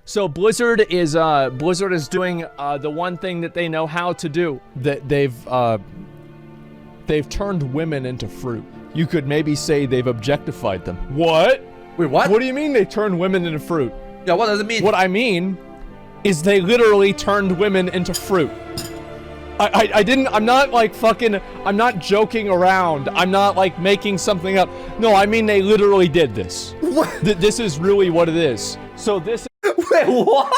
So Blizzard is doing the one thing that they know how to do. That they've turned women into fruit. You could maybe say they've objectified them. What? Wait, what? What do you mean they turned women into fruit? Yeah, what does it mean? What I mean is they literally turned women into fruit. I'm not like fucking, I'm not joking around. I'm not like making something up. No, I mean they literally did this. What? This is really what it is. So this. Wait, what?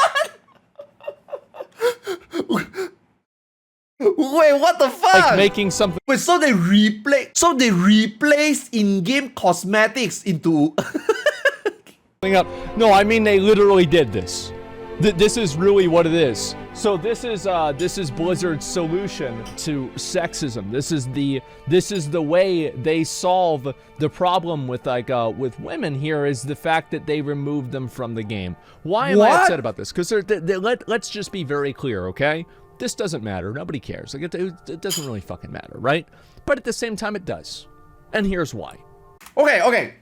Wait, what the fuck? Like making something. Wait, so they replace in-game cosmetics into up. No, I mean they literally did this. This is really what it is. So this is Blizzard's solution to sexism. This is the way they solve the problem with with women here, is the fact that they removed them from the game. Why am I upset about this? Because let's just be very clear, okay? This doesn't matter. Nobody cares. Like it doesn't really fucking matter, right? But at the same time, it does. And here's why. Okay.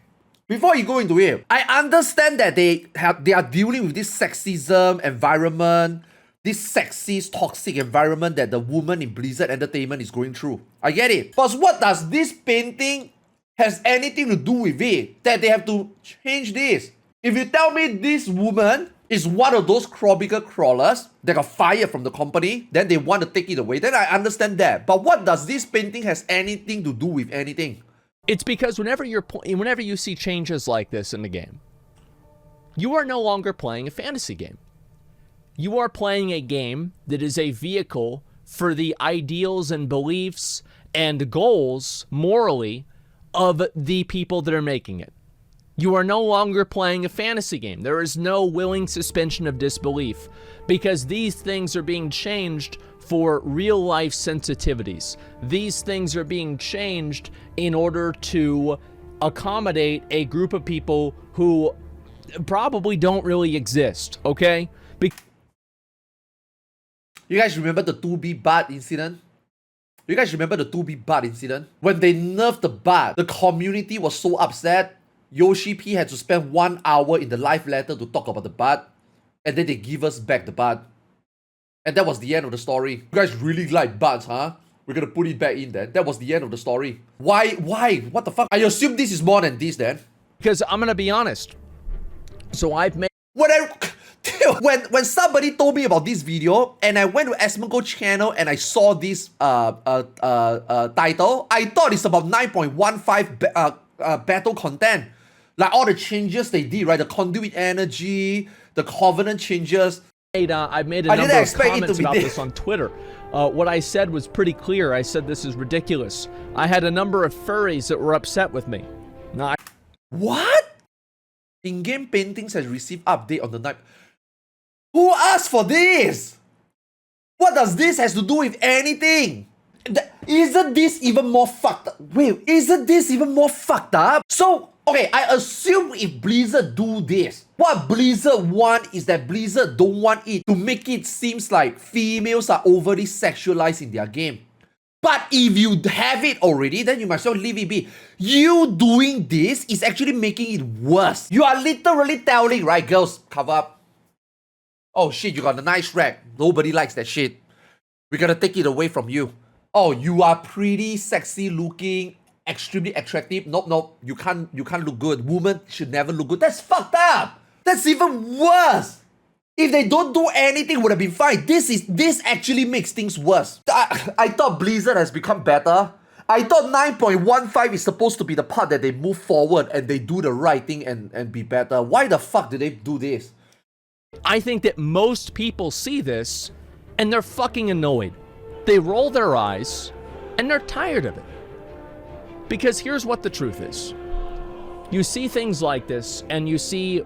Before you go into it, I understand that they are dealing with this sexism environment, this sexist, toxic environment that the woman in Blizzard Entertainment is going through. I get it. But what does this painting has anything to do with it? That they have to change this? If you tell me this woman is one of those crawler crawlers that got fired from the company, then they want to take it away, then I understand that. But what does this painting has anything to do with anything? It's because whenever you see changes like this in the game, you are no longer playing a fantasy game. You are playing a game that is a vehicle for the ideals and beliefs and goals, morally, of the people that are making it. You are no longer playing a fantasy game. There is no willing suspension of disbelief, because these things are being changed for real life sensitivities. These things are being changed in order to accommodate a group of people who probably don't really exist, okay? You guys remember the 2B Bard incident? You guys remember the 2B Bard incident? When they nerfed the Bard, the community was so upset. Yoshi P had to spend 1 hour in the live letter to talk about the Bard, and then they give us back the Bard. And that was the end of the story. You guys really like Bards, huh? We're gonna put it back in then. That was the end of the story. Why? What the fuck? I assume this is more than this then. Because I'm gonna be honest. So I've made... When somebody told me about this video, and I went to Asmongold channel and I saw this title, I thought it's about 9.15 battle content. Like all the changes they did, right? The conduit energy, the covenant changes. I've made a number of comments about this on Twitter. What I said was pretty clear. I said this is ridiculous. I had a number of furries that were upset with me. What? In-game paintings has received update on the night. Who asked for this? What does this has to do with anything? Isn't this even more fucked up? Wait, isn't this even more fucked up? So, okay, I assume if Blizzard do this, what Blizzard want is that Blizzard don't want it to make it seems like females are overly sexualized in their game. But if you have it already, then you might as well leave it be. You doing this is actually making it worse. You are literally telling, right, girls, cover up. Oh shit, you got a nice rack. Nobody likes that shit. We're gonna take it away from you. Oh, you are pretty sexy looking, extremely attractive. Nope, you can't look good. Women should never look good. That's fucked up. That's even worse. If they don't do anything, it would have been fine. This actually makes things worse. I thought Blizzard has become better. I thought 9.15 is supposed to be the part that they move forward and they do the right thing and be better. Why the fuck did they do this? I think that most people see this and they're fucking annoyed. They roll their eyes and they're tired of it. Because here's what the truth is. You see things like this and you see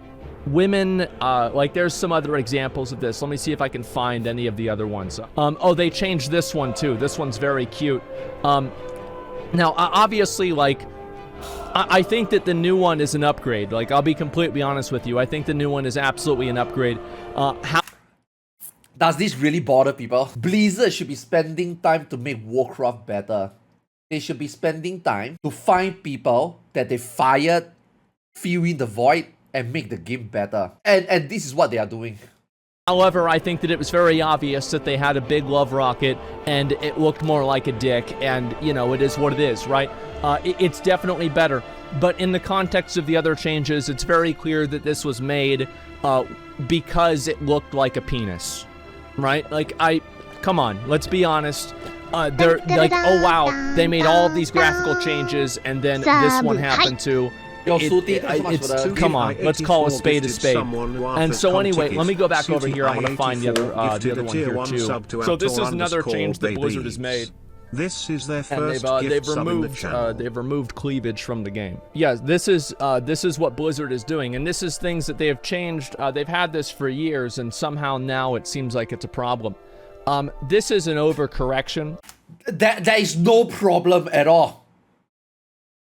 women, like there's some other examples of this. Let me see if I can find any of the other ones. Oh, they changed this one too. This one's very cute. Now, obviously, like, I think that the new one is an upgrade. Like, I'll be completely honest with you. I think the new one is absolutely an upgrade. Does this really bother people? Blizzard should be spending time to make Warcraft better. They should be spending time to find people that they fired, fill in the void, and make the game better. And this is what they are doing. However, I think that it was very obvious that they had a big love rocket and it looked more like a dick, and, you know, it is what it is, right? It's definitely better. But in the context of the other changes, it's very clear that this was made because it looked like a penis, right? Like, come on, let's be honest. They're like, oh wow, they made all of these graphical changes, and then this one happened to. Come on, let's call a spade a spade. And so anyway, let me go back over here. I'm gonna find the other one here too. So this is another change that Blizzard has made. This is their first they've removed cleavage from the game. Yes, this is what Blizzard is doing, and this is things that they have changed. They've had this for years, and somehow now it seems like it's a problem. This is an overcorrection. There is no problem at all.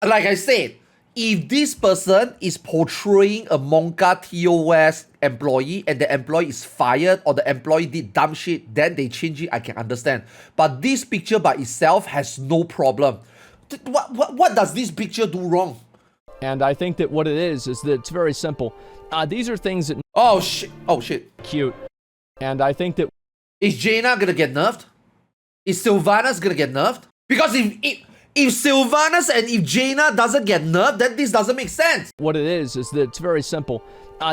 Like I said, if this person is portraying a Monka TOS employee and the employee is fired or the employee did dumb shit, then they change it, I can understand. But this picture by itself has no problem. What does this picture do wrong? And I think that what it is that it's very simple. These are things that... Oh shit. Cute. And I think that... Is Jaina gonna get nerfed? Is Sylvanas gonna get nerfed? Because if Sylvanas and if Jaina doesn't get nerfed, then this doesn't make sense. What it is that it's very simple.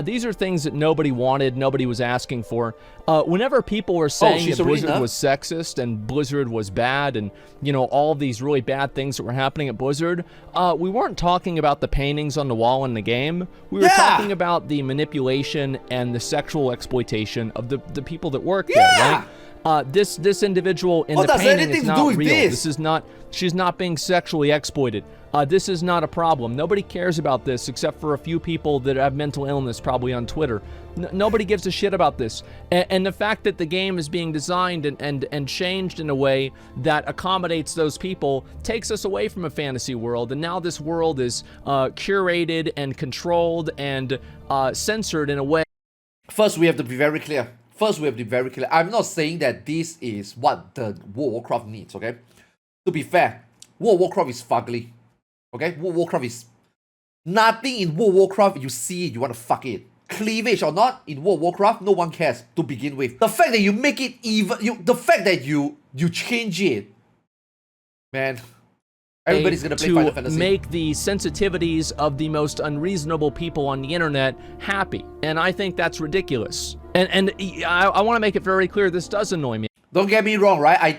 These are things that nobody wanted, nobody was asking for. Whenever people were saying that Blizzard was sexist and Blizzard was bad and, you know, all of these really bad things that were happening at Blizzard, we weren't talking about the paintings on the wall in the game. We were talking about the manipulation and the sexual exploitation of the people that work there, right? This individual in the painting is not real. This is not, she's not being sexually exploited. This is not a problem. Nobody cares about this except for a few people that have mental illness probably on Twitter. Nobody gives a shit about this. And the fact that the game is being designed and changed in a way that accommodates those people takes us away from a fantasy world. And now this world is curated and controlled and censored in a way. First, we have to be very clear. I'm not saying that this is what the World of Warcraft needs, okay? To be fair, World of Warcraft is fugly, okay? World of Warcraft is... Nothing in World of Warcraft, you see it, you want to fuck it. Cleavage or not, in World of Warcraft, no one cares to begin with. The fact that you make it even... the fact that you change it, man... Everybody's gonna play Final Fantasy. To make the sensitivities of the most unreasonable people on the internet happy. And I think that's ridiculous. And I want to make it very clear, this does annoy me. Don't get me wrong, right? I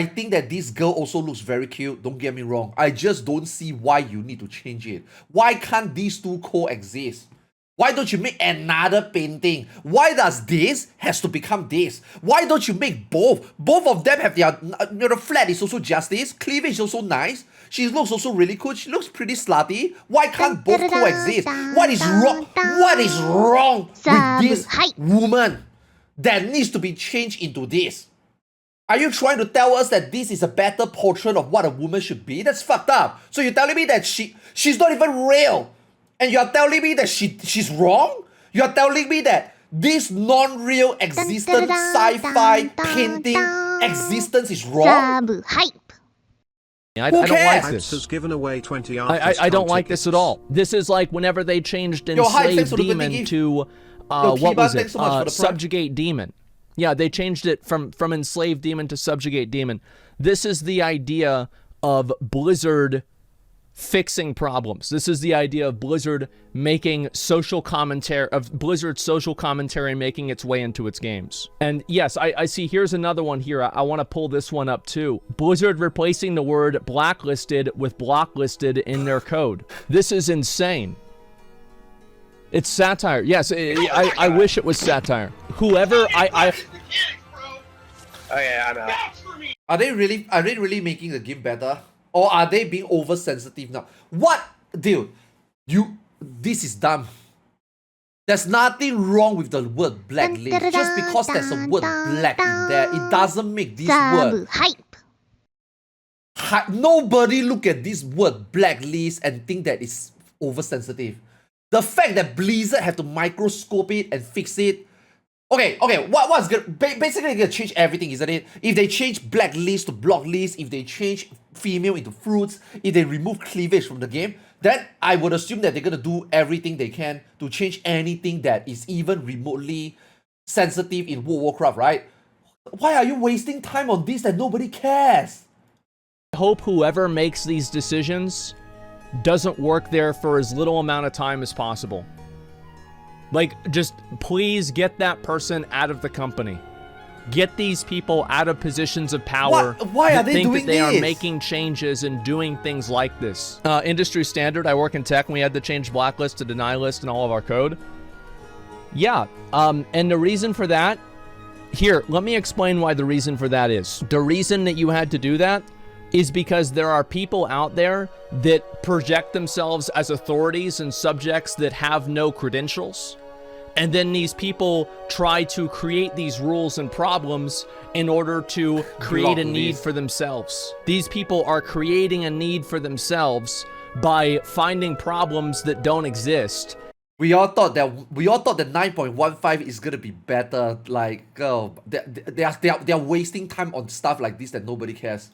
think that this girl also looks very cute. Don't get me wrong. I just don't see why you need to change it. Why can't these two coexist? Why don't you make another painting? Why does this has to become this? Why don't you make both? Both of them have their... the flat is also justice. Cleavage is also nice. She looks also really cool. She looks pretty slutty. Why can't both coexist? What is wrong? What is wrong with this woman that needs to be changed into this? Are you trying to tell us that this is a better portrait of what a woman should be? That's fucked up. So you're telling me that she's not even real. And you're telling me that she's wrong? You're telling me that this non-real existent sci-fi painting existence is wrong? I don't like this. Has given away 20 I don't like this at all. This is like whenever they changed Enslaved Demon to, what was it? Subjugate Demon. Yeah, they changed it from Enslaved Demon to Subjugate Demon. This is the idea of Blizzard fixing problems. This is the idea of Blizzard making social commentary, of Blizzard's social commentary making its way into its games. And yes, I see here's another one here. I want to pull this one up too. Blizzard replacing the word blacklisted with blocklisted in their code. This is insane. It's satire. Yes, I wish it was satire. Whoever Oh yeah, I know. Are they really making the game better? Or are they being oversensitive now? What? Dude, this is dumb. There's nothing wrong with the word blacklist. Just because there's a word black in there, it doesn't make this word... Nobody look at this word blacklist and think that it's oversensitive. The fact that Blizzard have to microscope it and fix it... Okay, what's gonna... Basically, they're gonna change everything, isn't it? If they change blacklist to blocklist, if they change female into fruits, if they remove cleavage from the game, then I would assume that they're gonna do everything they can to change anything that is even remotely sensitive in World of Warcraft, right? Why are you wasting time on this that nobody cares? I hope whoever makes these decisions doesn't work there for as little amount of time as possible. Like, just please get that person out of the company. Get these people out of positions of power. Why are they think doing that they this? are making changes and doing things like this. Industry standard. I work in tech, and we had to change blacklist to deny list in all of our code. Yeah, and the reason for that, here, let me explain why the reason for that is. The reason that you had to do that is because there are people out there that project themselves as authorities and subjects that have no credentials. And then these people try to create these rules and problems in order to create a need for themselves. These people are creating a need for themselves by finding problems that don't exist. We all thought that 9.15 is gonna be better. Like, oh, they are wasting time on stuff like this that nobody cares.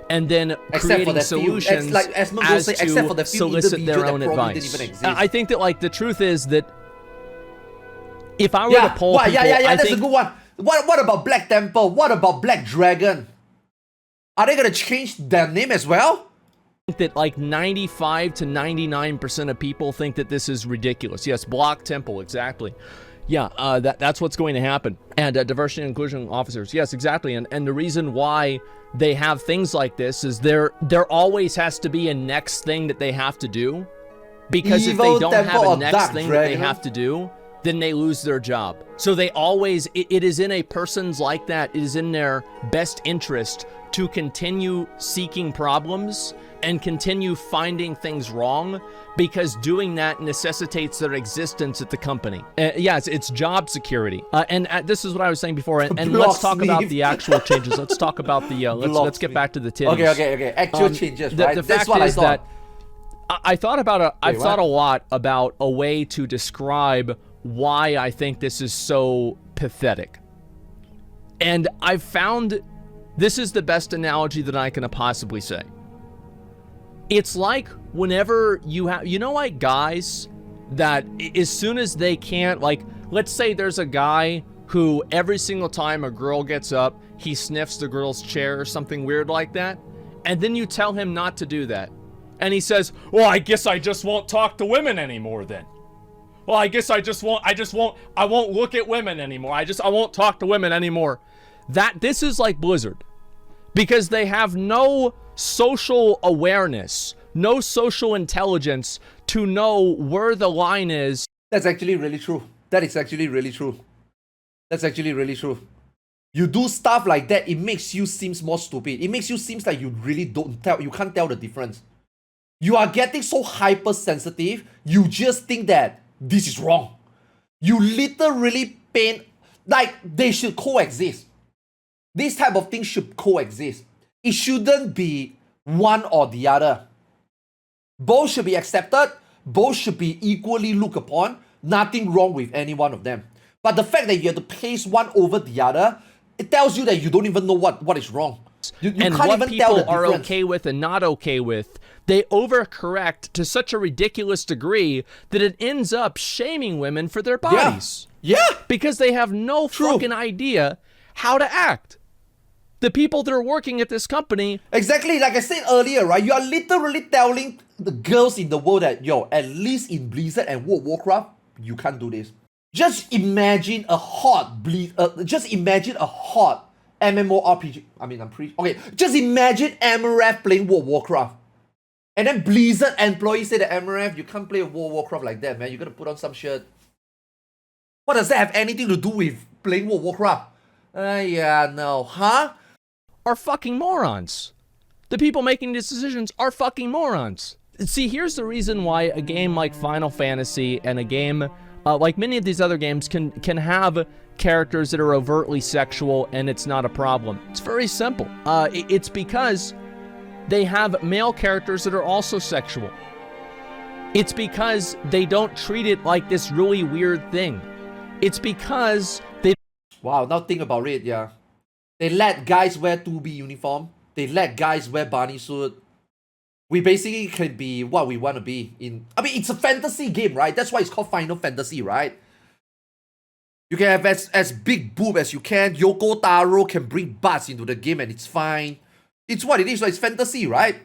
And then creating solutions like Asmongold said, except for the few solicit their own advice. I think that, like, the truth is that if I were to poll people, that's a good one. What about Black Temple? What about Black Dragon? Are they gonna change their name as well? I think that like 95 to 99% of people think that this is ridiculous. Yes, Black Temple, exactly. Yeah, that's what's going to happen. And diversity and inclusion officers, yes, exactly. And the reason why they have things like this is there always has to be a next thing that they have to do. Because if they don't have a next thing that they have to do, then they lose their job. So they always, it is in a person's like that, it is in their best interest to continue seeking problems and continue finding things wrong, because doing that necessitates their existence at the company. Yes, it's job security. And this is what I was saying before. And let's talk about the actual changes. Let's talk about the, let's get back to the titties. Okay. Actual changes, right? The fact is that I've thought a lot about a way to describe why I think this is so pathetic. And I've found this is the best analogy that I can possibly say. It's like whenever you have, you know, like guys that as soon as they can't, like, let's say there's a guy who every single time a girl gets up, he sniffs the girl's chair or something weird like that. And then you tell him not to do that. And he says, well, I guess I just won't talk to women anymore then. Well, I guess I won't look at women anymore. I won't talk to women anymore. This is like Blizzard. Because they have no social awareness, no social intelligence to know where the line is. That's actually really true. That is actually really true. That's actually really true. You do stuff like that, it makes you seem more stupid. It makes you seem like you really you can't tell the difference. You are getting so hypersensitive, you just think that this is wrong. You literally paint, like, they should coexist. This type of thing should coexist. It shouldn't be one or the other. Both should be accepted. Both should be equally looked upon. Nothing wrong with any one of them. But the fact that you have to place one over the other, it tells you that you don't even know what is wrong. You and can't what even people tell the are difference. okay with and not okay with, they overcorrect to such a ridiculous degree that it ends up shaming women for their bodies. Yeah. Because they have no fucking idea how to act. The people that are working at this company... Exactly, like I said earlier, right? You are literally telling the girls in the world that, yo, at least in Blizzard and World of Warcraft, you can't do this. Just imagine a hot MMORPG. I mean, okay, just imagine Amaranth playing World of Warcraft. And then Blizzard employees say that Amaranth, you can't play World of Warcraft like that, man. You gotta put on some shirt. What does that have anything to do with playing World of Warcraft? Yeah, no. Huh? Are fucking morons. The people making these decisions are fucking morons. See, here's the reason why a game like Final Fantasy and a game like many of these other games can have characters that are overtly sexual and it's not a problem. It's very simple. It's because they have male characters that are also sexual. It's because they don't treat it like this really weird thing. It's because they... Wow, now think about it, yeah. They let guys wear 2B uniform. They let guys wear bunny suit. we basically can be what we want to be in. I mean, it's a fantasy game, right? That's why it's called Final Fantasy, right? You can have as big boob as you can. Yoko Taro can bring butts into the game and it's fine. It's what it is, right? It's fantasy, right?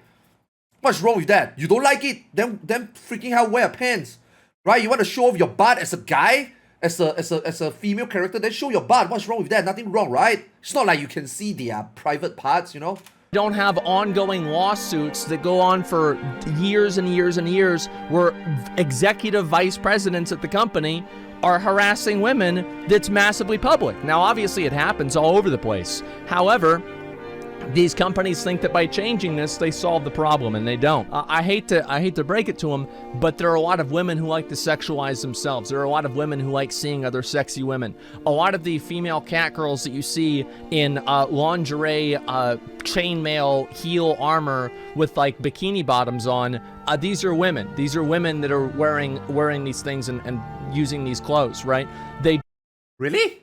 What's wrong with that? You don't like it? Then freaking hell wear pants. Right? You want to show off your butt as a guy? As a female character, then show your butt. What's wrong with that? Nothing wrong, right? It's not like you can see their private parts, you know? Don't have ongoing lawsuits that go on for years and years and years where executive vice presidents at the company are harassing women that's massively public. Now, obviously, it happens all over the place. However, these companies think that by changing this, they solve the problem, and they don't. I hate to break it to them, but there are a lot of women who like to sexualize themselves. There are a lot of women who like seeing other sexy women. A lot of the female cat girls that you see in lingerie, chainmail, heel armor with like bikini bottoms on, these are women. These are women that are wearing these things and using these clothes, right? They Really?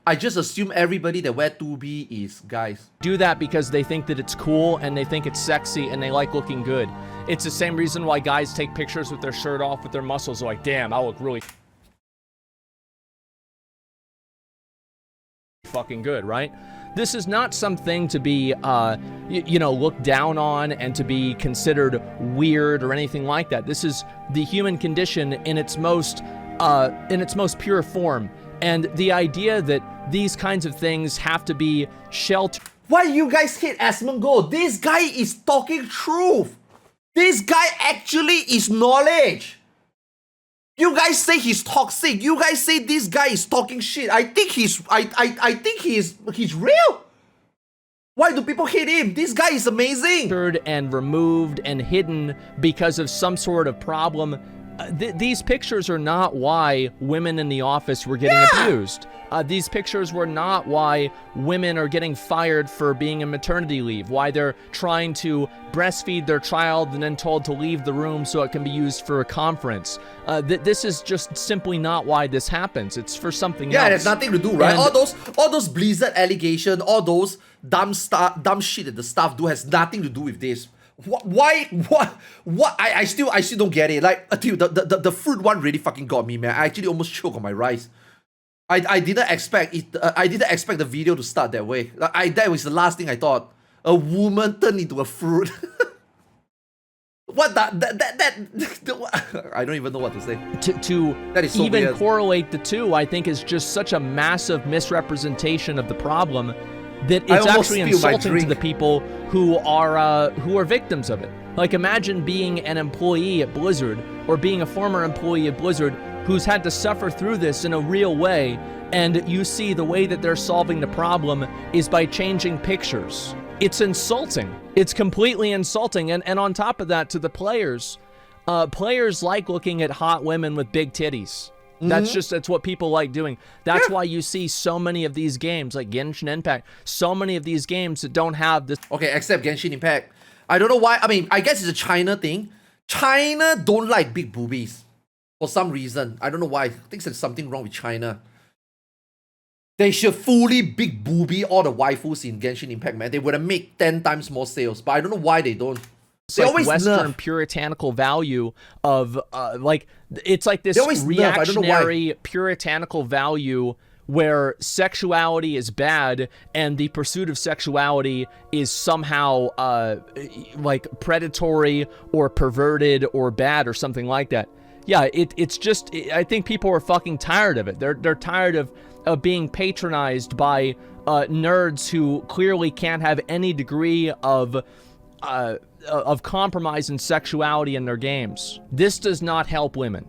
I just assume everybody that wear 2B is guys. do that because they think that it's cool and they think it's sexy and they like looking good. It's the same reason why guys take pictures with their shirt off with their muscles. They're like, damn, I look really fucking good, right? This is not something to be, looked down on and to be considered weird or anything like that. This is the human condition in its most pure form. And the idea that these kinds of things have to be sheltered. Why you guys hate Asmongold? This guy is talking truth. This guy actually is knowledge. You guys say he's toxic. You guys say this guy is talking shit. I think he's real. Why do people hate him? This guy is amazing. And removed and hidden because of some sort of problem. These pictures are not why women in the office were getting abused. These pictures were not why women are getting fired for being in maternity leave, why they're trying to breastfeed their child and then told to leave the room so it can be used for a conference. This is just simply not why this happens. It's for something else. Yeah, it has nothing to do, right? All those Blizzard allegation, all those dumb shit that the staff do has nothing to do with this. Why? What? I still don't get it. Like, dude, the fruit one really fucking got me, man. I actually almost choked on my rice. I didn't expect it. I didn't expect the video to start that way. Like, that was the last thing I thought. A woman turned into a fruit. What that I don't even know what to say. That is so even weird. Correlate the two, I think, is just such a massive misrepresentation of the problem that it's actually insulting to the people who are victims of it. Like, imagine being an employee at Blizzard or being a former employee at Blizzard who's had to suffer through this in a real way, and you see the way that they're solving the problem is by changing pictures. It's insulting. It's completely insulting. And on top of that, to the players, players like looking at hot women with big titties. That's what people like doing. That's why you see so many of these games, like Genshin Impact, so many of these games that don't have this. Okay, except Genshin Impact. I don't know why. I mean, I guess it's a China thing. China don't like big boobies for some reason. I don't know why. I think there's something wrong with China. They should fully big boobie all the waifus in Genshin Impact, man. They would have made 10 times more sales, but I don't know why they don't. They like Western puritanical value of it's like this reactionary puritanical value where sexuality is bad and the pursuit of sexuality is somehow like predatory or perverted or bad or something like that. Yeah, it's just, I think people are fucking tired of it. They're tired of being patronized by nerds who clearly can't have any degree of compromise in sexuality in their games. This does not help women.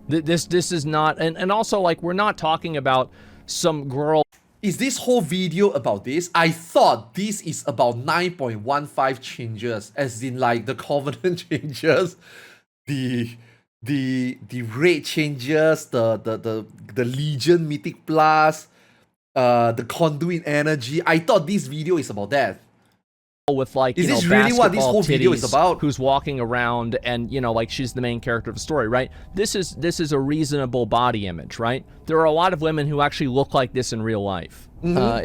This is not, and also, like, we're not talking about some girl. Is this whole video about this? I thought this is about 9.15 changes, as in like the Covenant changes, the raid changes, the Legion Mythic Plus, the Conduit Energy. I thought this video is about that. With like, is this really what this whole video is about? Who's walking around and, you know, like, she's the main character of the story, right? This is a reasonable body image, right? There are a lot of women who actually look like this in real life. They're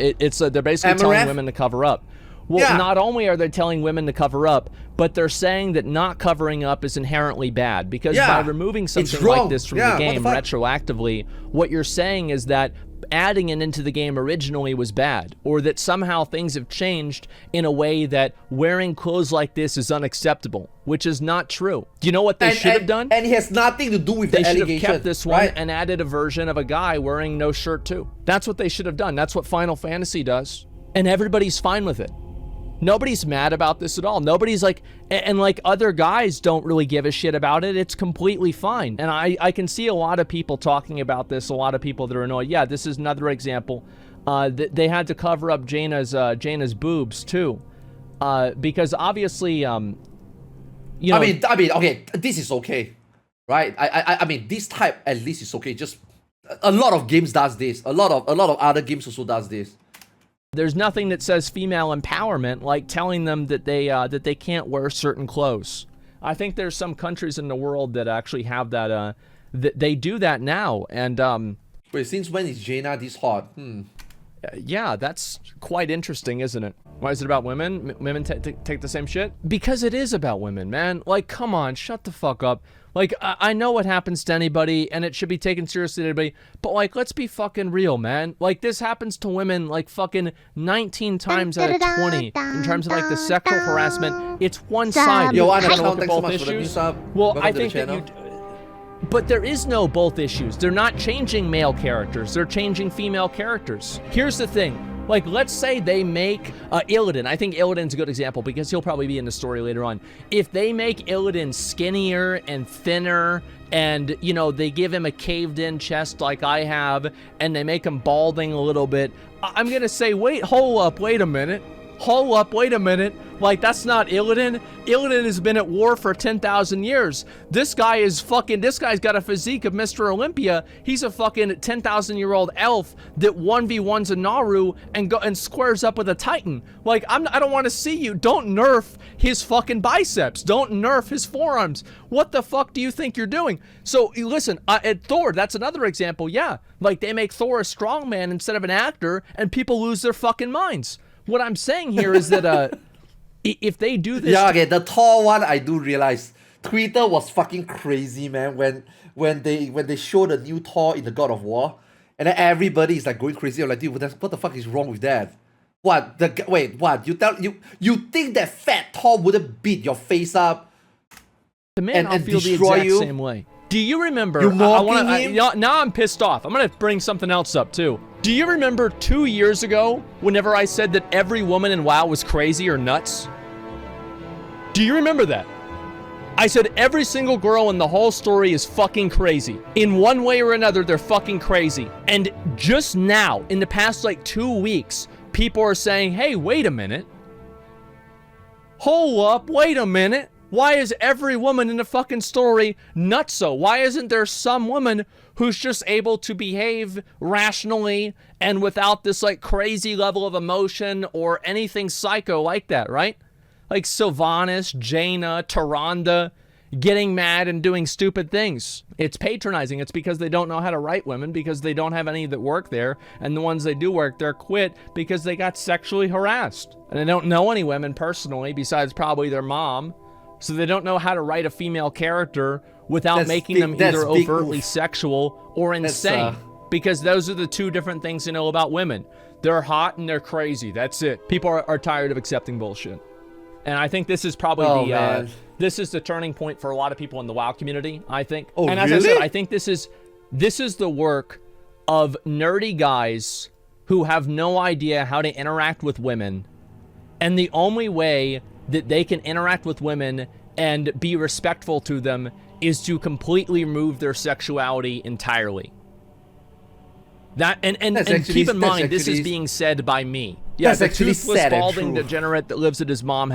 basically telling women to cover up. Well, Yeah. not only are they telling women to cover up, but they're saying that not covering up is inherently bad, because by removing something like this from the game retroactively, what you're saying is that adding it into the game originally was bad, or that somehow things have changed in a way that wearing clothes like this is unacceptable, which is not true. Do you know what they should have done? And it has nothing to do with the allegation. They should have kept this one and added a version of a guy wearing no shirt too. That's what they should have done. That's what Final Fantasy does. And everybody's fine with it. Nobody's mad about this at all. Nobody's like, and like other guys don't really give a shit about it. It's completely fine. And I can see a lot of people talking about this, a lot of people that are annoyed. Yeah, this is another example. They had to cover up Jaina's boobs too. Because obviously, you know. I mean, okay, this is okay, right? I mean, this type at least is okay. Just a lot of games does this. A lot of other games also does this. There's nothing that says female empowerment like telling them that they can't wear certain clothes. I think there's some countries in the world that actually have that. They do that now. And wait, since when is Jaina this hot? Yeah, that's quite interesting, isn't it? Why is it about women? Women take the same shit? Because it is about women, man. Like, come on, shut the fuck up. Like, I know what happens to anybody, and it should be taken seriously to anybody, but, like, let's be fucking real, man. Like, this happens to women, like, fucking 19 times out of 20 in terms of, like, the sexual harassment. It's one-sided. Yo, Anna, Look at thanks so both much for the new issues. sub. Well, Welcome I to the think that channel. but there is no both issues. They're not changing male characters. They're changing female characters. Here's the thing. Like, let's say they make Illidan. I think Illidan's a good example because he'll probably be in the story later on. If they make Illidan skinnier and thinner and, you know, they give him a caved-in chest like I have and they make him balding a little bit, I'm going to say, hold up, wait a minute. Hold up, wait a minute. Like, that's not Illidan. Illidan has been at war for 10,000 years. This guy's got a physique of Mr. Olympia. He's a fucking 10,000-year-old elf that 1v1s a Naru and squares up with a Titan. Like, I don't want to see you. Don't nerf his fucking biceps. Don't nerf his forearms. What the fuck do you think you're doing? So, listen, at Thor, that's another example. Yeah, like, they make Thor a strongman instead of an actor, and people lose their fucking minds. What I'm saying here is that if they do this, yeah, okay, the Thor one I do realize Twitter was fucking crazy, man. When they show the new Thor in the God of War, and then everybody is like going crazy. I'm like, dude, what the fuck is wrong with that? What what you think that fat Thor wouldn't beat your face up man, I'll and feel the destroy exact you? same way. Do you remember? You mocking him? Now I'm pissed off. I'm gonna bring something else up too. Do you remember 2 years ago, whenever I said that every woman in WoW was crazy or nuts? Do you remember that? I said every single girl in the whole story is fucking crazy. In one way or another, they're fucking crazy. And just now, in the past like 2 weeks, people are saying, hey, wait a minute. Hold up, wait a minute. Why is every woman in the fucking story nutso? Why isn't there some woman who's just able to behave rationally and without this like crazy level of emotion or anything psycho like that, right? Like Sylvanas, Jaina, Tyrande, getting mad and doing stupid things. It's patronizing. It's because they don't know how to write women, because they don't have any that work there, and the ones they do work there quit because they got sexually harassed. And they don't know any women personally besides probably their mom. So they don't know how to write a female character without making them either overtly sexual or insane. Because those are the two different things to know about women. They're hot and they're crazy. That's it. People are tired of accepting bullshit. And I think this is probably this is the turning point for a lot of people in the WoW community, I think. Oh, and as really? I said, I think this is the work of nerdy guys who have no idea how to interact with women. And the only way that they can interact with women and be respectful to them is to completely remove their sexuality entirely. That and keep in mind, this is being said by me. Yeah, the toothless, balding degenerate that lives at his mom's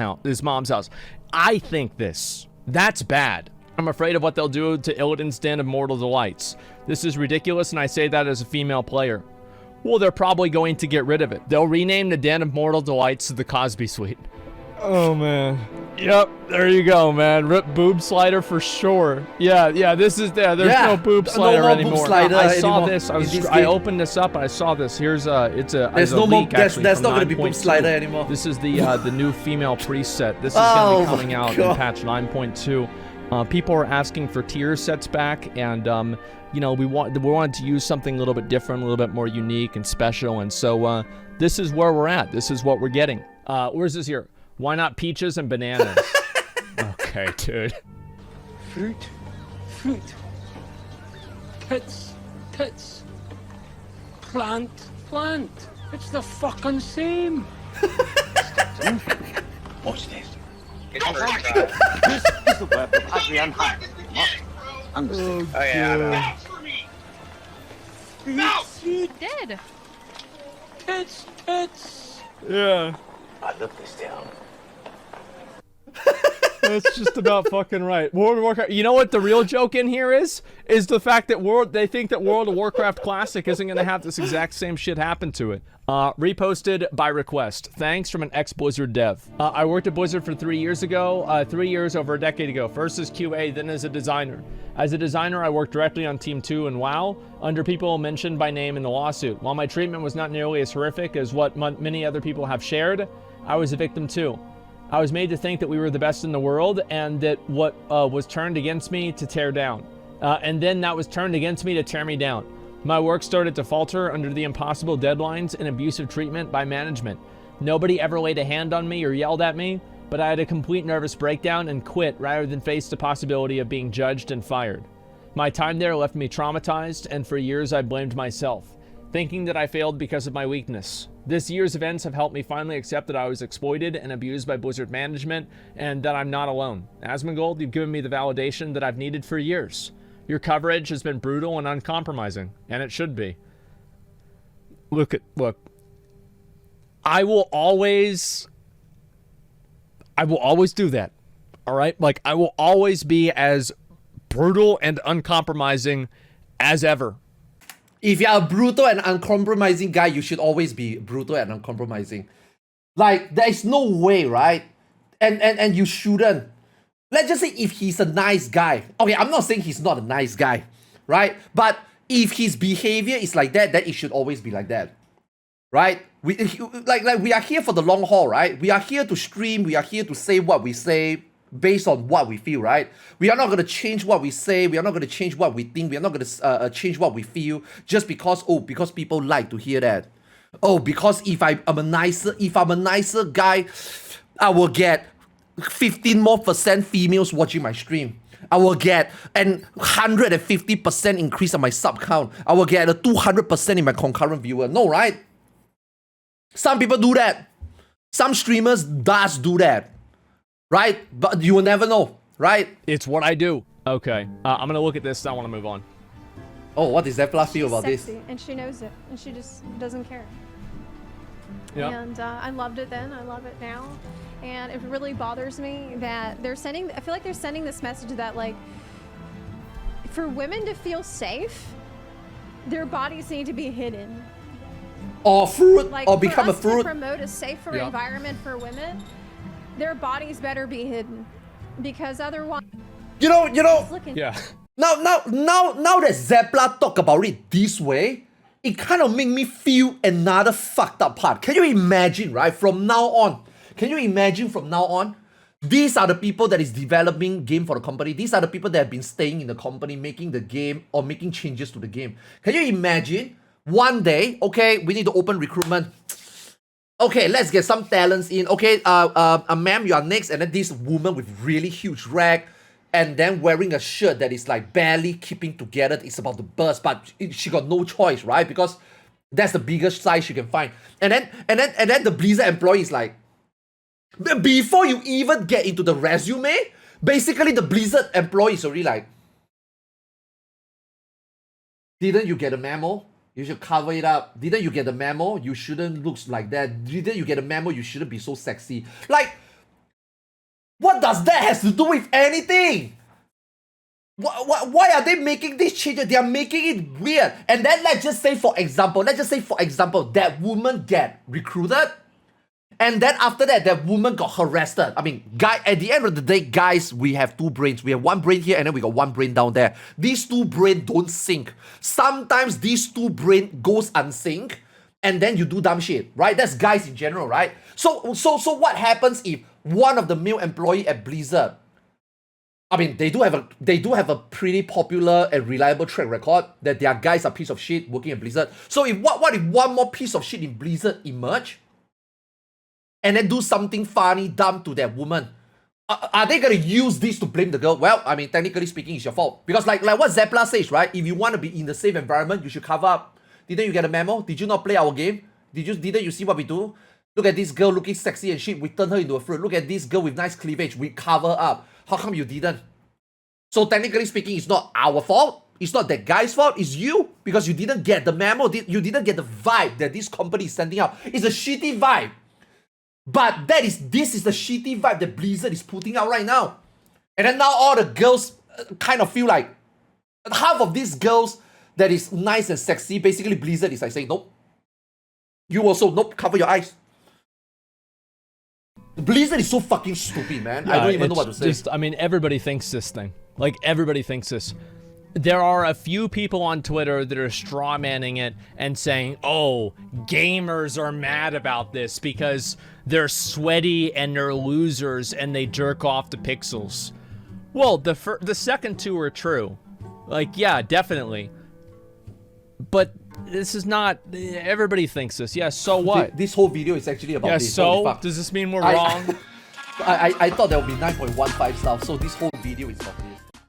house. I think this. That's bad. I'm afraid of what they'll do to Illidan's Den of Mortal Delights. This is ridiculous, and I say that as a female player. Well, they're probably going to get rid of it. They'll rename the Den of Mortal Delights to the Cosby Suite. Oh man. Yep, there you go, man. Rip boob slider for sure. Yeah, this is there. There's no boob slider more anymore. Boob slider I saw anymore this. in I game. opened this up and I saw this. Here's There's no more. There's not gonna be boob 9.2. slider anymore. This is the new female preset. This is gonna be coming out in patch 9.2. People are asking for tier sets back, and you know, we wanted to use something a little bit different, a little bit more unique and special, and so this is where we're at. This is what we're getting. Where's this here? Why not peaches and bananas? Okay, dude. Fruit. Tits. Plant. It's the fucking same. Watch this. This is the work of Adrian Hunt. Understand? Oh yeah. He did. Tits. Yeah. I love this town. That's just about fucking right. World of Warcraft. You know what the real joke in here is? Is the fact that they think that World of Warcraft Classic isn't going to have this exact same shit happen to it. Reposted by request. Thanks from an ex-Blizzard dev. I worked at Blizzard for 3 years ago. 3 years over a decade ago. First as QA, then as a designer. As a designer, I worked directly on Team 2 and WoW, under people mentioned by name in the lawsuit. While my treatment was not nearly as horrific as what many other people have shared, I was a victim too. I was made to think that we were the best in the world, and that what was turned against me to tear down. And then that was turned against me to tear me down. My work started to falter under the impossible deadlines and abusive treatment by management. Nobody ever laid a hand on me or yelled at me, but I had a complete nervous breakdown and quit rather than face the possibility of being judged and fired. My time there left me traumatized, and for years I blamed myself, thinking that I failed because of my weakness. This year's events have helped me finally accept that I was exploited and abused by Blizzard management, and that I'm not alone. Asmongold, you've given me the validation that I've needed for years. Your coverage has been brutal and uncompromising, and it should be. Look. I will always do that. All right? Like, I will always be as brutal and uncompromising as ever. If you're a brutal and uncompromising guy, you should always be brutal and uncompromising. Like, there is no way, right? And you shouldn't. Let's just say if he's a nice guy. Okay, I'm not saying he's not a nice guy, right? But if his behavior is like that, then it should always be like that, right? We are here for the long haul, right? We are here to stream. We are here to say what we say based on what we feel, right? We are not going to change what we say. We are not going to change what we think. We are not going to change what we feel just because people like to hear that. Oh, because if I'm a nicer guy, I will get 15% more females watching my stream. I will get an 150% increase on my sub count. I will get a 200% in my concurrent viewer. No, right? Some people do that. Some streamers does do that. Right? But you will never know, right? It's what I do. Okay. I'm gonna look at this. I want to move on. Oh, what does Zepla feel about sexy, this? and she knows it, and she just doesn't care. Yeah. And I loved it then. I love it now. And it really bothers me that they're sending. I feel like they're sending this message that, like, for women to feel safe, their bodies need to be hidden. Or fruit, Like, or become a for us fruit. to promote a safer Yeah. environment for women, their bodies better be hidden, because otherwise, You know. looking. Yeah. Now that Zepla talk about it this way, it kind of make me feel another fucked up part. Can you imagine, right? From now on, these are the people that is developing game for the company. These are the people that have been staying in the company, making the game or making changes to the game. Can you imagine one day, okay, we need to open recruitment. Okay, let's get some talents in. Okay, ma'am, you are next. And then this woman with really huge rag, and then wearing a shirt that is like barely keeping together. It's about to burst, but she got no choice, right? Because that's the biggest size she can find. And then the Blizzard employee is like, before you even get into the resume, basically the Blizzard employee is already like, didn't you get a memo? You should cover it up. Didn't you get the memo? You shouldn't look like that. Didn't you get a memo? You shouldn't be so sexy. Like, what does that has to do with anything? Why are they making these changes? They are making it weird. And then let's just say for example, that woman get recruited. And then after that, that woman got harassed. I mean, at the end of the day, guys, we have two brains. We have one brain here and then we got one brain down there. These two brains don't sync. Sometimes these two brain goes unsync and then you do dumb shit, right? That's guys in general, right? So what happens if one of the male employee at Blizzard, I mean, they do have a pretty popular and reliable track record that their guys are piece of shit working at Blizzard. So what if one more piece of shit in Blizzard emerge and then do something funny, dumb to that woman? Are they gonna use this to blame the girl? Well, I mean, technically speaking, it's your fault. Because like what Zepla says, right? If you want to be in the safe environment, you should cover up. Didn't you get a memo? Did you not play our game? Didn't you see what we do? Look at this girl looking sexy and shit. We turn her into a fruit. Look at this girl with nice cleavage. We cover up. How come you didn't? So technically speaking, it's not our fault. It's not that guy's fault. It's you. Because you didn't get the memo. You didn't get the vibe that this company is sending out. It's a shitty vibe. But this is the shitty vibe that Blizzard is putting out right now. And then now all the girls kind of feel like half of these girls that is nice and sexy, basically Blizzard is like saying, nope. You also, nope, cover your eyes. Blizzard is so fucking stupid, man. I don't even know what to say. I mean, everybody thinks this thing. Like, everybody thinks this. There are a few people on Twitter that are strawmanning it and saying, oh, gamers are mad about this because they're sweaty and they're losers and they jerk off the pixels. Well, the second two are true. Like, yeah, definitely. But this is not... Everybody thinks this. Yeah, so what? This whole video is actually about this. So? Does this mean we're wrong? I thought there would be 9.15 stars, so this whole video is about this.